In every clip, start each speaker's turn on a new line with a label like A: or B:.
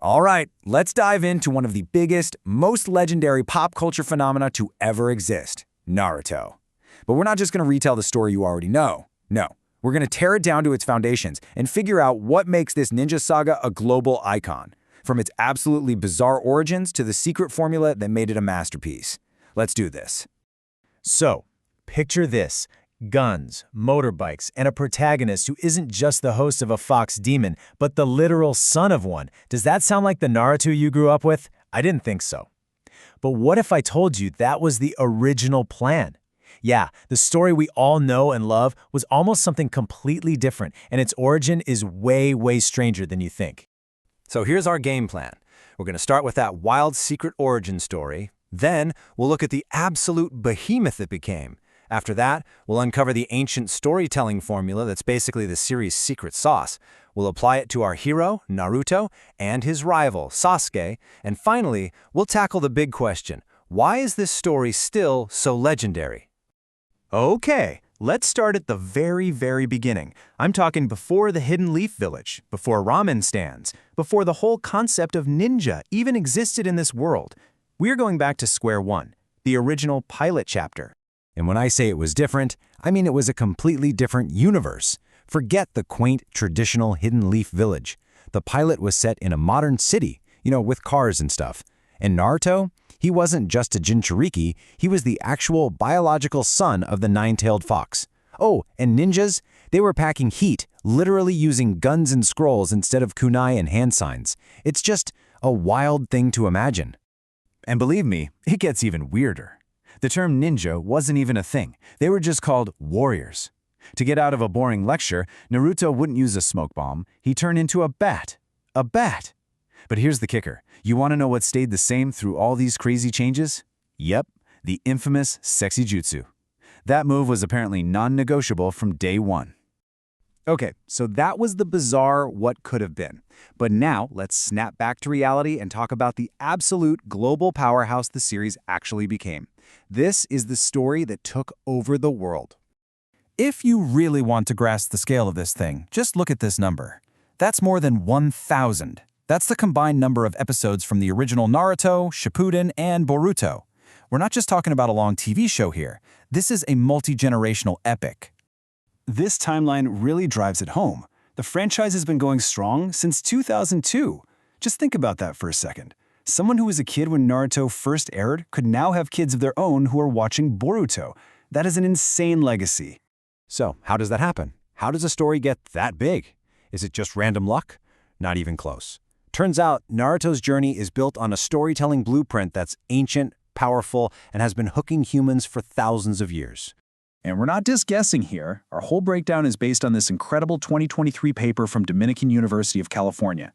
A: All right, let's dive into one of the biggest, most legendary pop culture phenomena to ever exist, Naruto. But we're not just going to retell the story you already know. No, we're going to tear it down to its foundations and figure out what makes this ninja saga a global icon, from its absolutely bizarre origins to the secret formula that made it a masterpiece. Let's do this.
B: So, picture this. Guns, motorbikes, and a protagonist who isn't just the host of a fox demon, but the literal son of one. Does that sound like the Naruto you grew up with? I didn't think so. But what if I told you that was the original plan? Yeah, the story we all know and love was almost something completely different, and its origin is way, way stranger than you think.
C: So here's our game plan. We're going to start with that wild secret origin story. Then we'll look at the absolute behemoth it became. After that, we'll uncover the ancient storytelling formula that's basically the series' secret sauce. We'll apply it to our hero, Naruto, and his rival, Sasuke. And finally, we'll tackle the big question: why is this story still so legendary?
D: Okay, let's start at the very, very beginning. I'm talking before the Hidden Leaf Village, before ramen stands, before the whole concept of ninja even existed in this world. We're going back to square one, the original pilot chapter.
A: And when I say it was different, I mean it was a completely different universe. Forget the quaint, traditional Hidden Leaf Village. The pilot was set in a modern city, with cars and stuff. And Naruto, he wasn't just a Jinchuriki, he was the actual biological son of the nine-tailed fox. Oh, and ninjas? They were packing heat, literally using guns and scrolls instead of kunai and hand signs. It's just a wild thing to imagine.
D: And believe me, it gets even weirder. The term ninja wasn't even a thing. They were just called warriors. To get out of a boring lecture, Naruto wouldn't use a smoke bomb. He turned into a bat. A bat! But here's the kicker. You want to know what stayed the same through all these crazy changes? Yep, the infamous sexy jutsu. That move was apparently non-negotiable from day one. Okay, so that was the bizarre what could have been. But now, let's snap back to reality and talk about the absolute global powerhouse the series actually became. This is the story that took over the world.
E: If you really want to grasp the scale of this thing, just look at this number. That's more than 1,000. That's the combined number of episodes from the original Naruto, Shippuden, and Boruto. We're not just talking about a long TV show here. This is a multi-generational epic.
D: This timeline really drives it home. The franchise has been going strong since 2002. Just think about that for a second. Someone who was a kid when Naruto first aired could now have kids of their own who are watching Boruto. That is an insane legacy.
C: So, how does that happen? How does a story get that big? Is it just random luck? Not even close. Turns out, Naruto's journey is built on a storytelling blueprint that's ancient, powerful, and has been hooking humans for thousands of years.
D: And we're not just guessing here. Our whole breakdown is based on this incredible 2023 paper from Dominican University of California.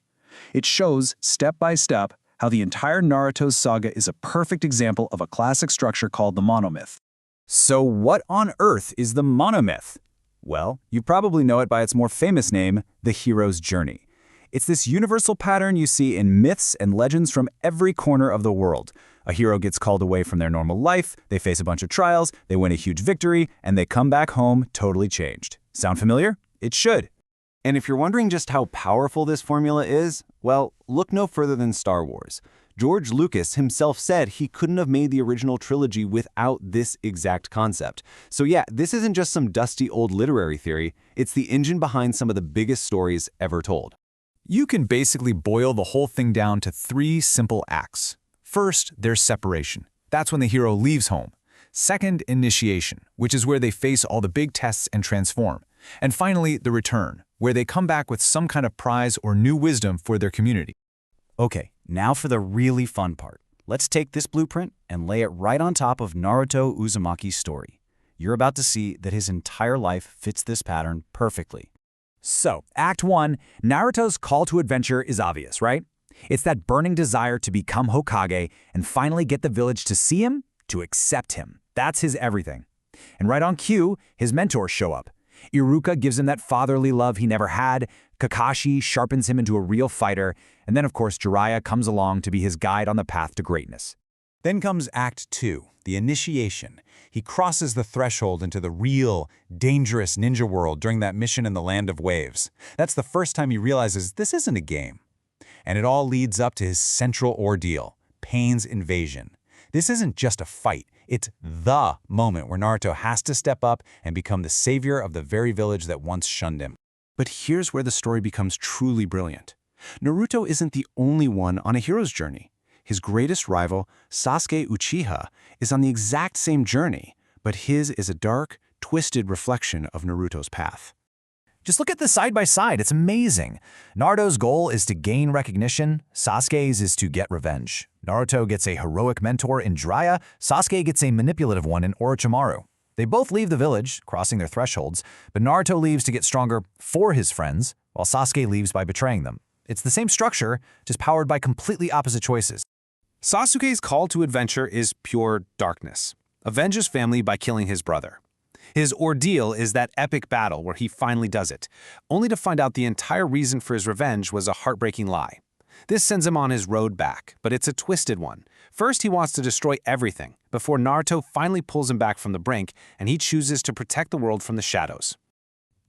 D: It shows, step by step, how the entire Naruto saga is a perfect example of a classic structure called the monomyth.
A: So what on earth is the monomyth?
D: Well, you probably know it by its more famous name, the hero's journey. It's this universal pattern you see in myths and legends from every corner of the world. A hero gets called away from their normal life, they face a bunch of trials, they win a huge victory, and they come back home totally changed. Sound familiar? It should.
C: And if you're wondering just how powerful this formula is, well, look no further than Star Wars. George Lucas himself said he couldn't have made the original trilogy without this exact concept. So yeah, this isn't just some dusty old literary theory, it's the engine behind some of the biggest stories ever told.
E: You can basically boil the whole thing down to 3 simple acts. First, there's separation. That's when the hero leaves home. Second, initiation, which is where they face all the big tests and transform. And finally, the return, where they come back with some kind of prize or new wisdom for their community.
D: Okay, now for the really fun part. Let's take this blueprint and lay it right on top of Naruto Uzumaki's story. You're about to see that his entire life fits this pattern perfectly.
A: So, Act 1, Naruto's call to adventure is obvious, right? It's that burning desire to become Hokage and finally get the village to see him, to accept him. That's his everything. And right on cue, his mentors show up. Iruka gives him that fatherly love he never had, Kakashi sharpens him into a real fighter, and then of course Jiraiya comes along to be his guide on the path to greatness.
E: Then comes Act 2, the initiation. He crosses the threshold into the real, dangerous ninja world during that mission in the Land of Waves. That's the first time he realizes this isn't a game.
D: And it all leads up to his central ordeal, Pain's invasion. This isn't just a fight, it's the moment where Naruto has to step up and become the savior of the very village that once shunned him.
A: But here's where the story becomes truly brilliant. Naruto isn't the only one on a hero's journey. His greatest rival, Sasuke Uchiha, is on the exact same journey, but his is a dark, twisted reflection of Naruto's path.
B: Just look at this side by side, it's amazing. Naruto's goal is to gain recognition, Sasuke's is to get revenge. Naruto gets a heroic mentor in Jiraiya, Sasuke gets a manipulative one in Orochimaru. They both leave the village, crossing their thresholds, but Naruto leaves to get stronger for his friends, while Sasuke leaves by betraying them. It's the same structure, just powered by completely opposite choices.
A: Sasuke's call to adventure is pure darkness. Avenge his family by killing his brother. His ordeal is that epic battle where he finally does it, only to find out the entire reason for his revenge was a heartbreaking lie. This sends him on his road back, but it's a twisted one. First, he wants to destroy everything, before Naruto finally pulls him back from the brink and he chooses to protect the world from the shadows.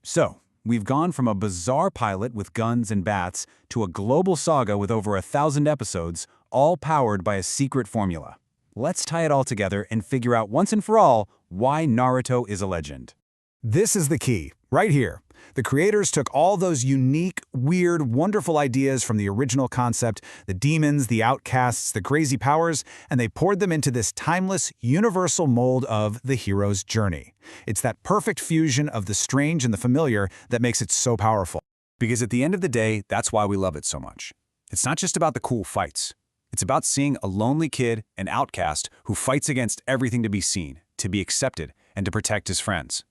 D: So, we've gone from a bizarre pilot with guns and bats to a global saga with over 1,000 episodes, all powered by a secret formula. Let's tie it all together and figure out once and for all why Naruto is a legend.
E: This is the key, right here. The creators took all those unique, weird, wonderful ideas from the original concept, the demons, the outcasts, the crazy powers, and they poured them into this timeless, universal mold of the hero's journey. It's that perfect fusion of the strange and the familiar that makes it so powerful.
A: Because at the end of the day, that's why we love it so much. It's not just about the cool fights. It's about seeing a lonely kid, an outcast, who fights against everything to be seen, to be accepted, and to protect his friends.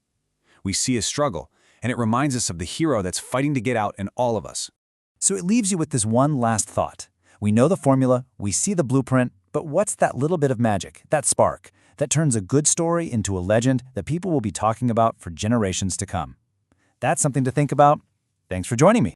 A: We see his struggle, and it reminds us of the hero that's fighting to get out in all of us.
B: So it leaves you with this one last thought. We know the formula, we see the blueprint, but what's that little bit of magic, that spark, that turns a good story into a legend that people will be talking about for generations to come? That's something to think about. Thanks for joining me.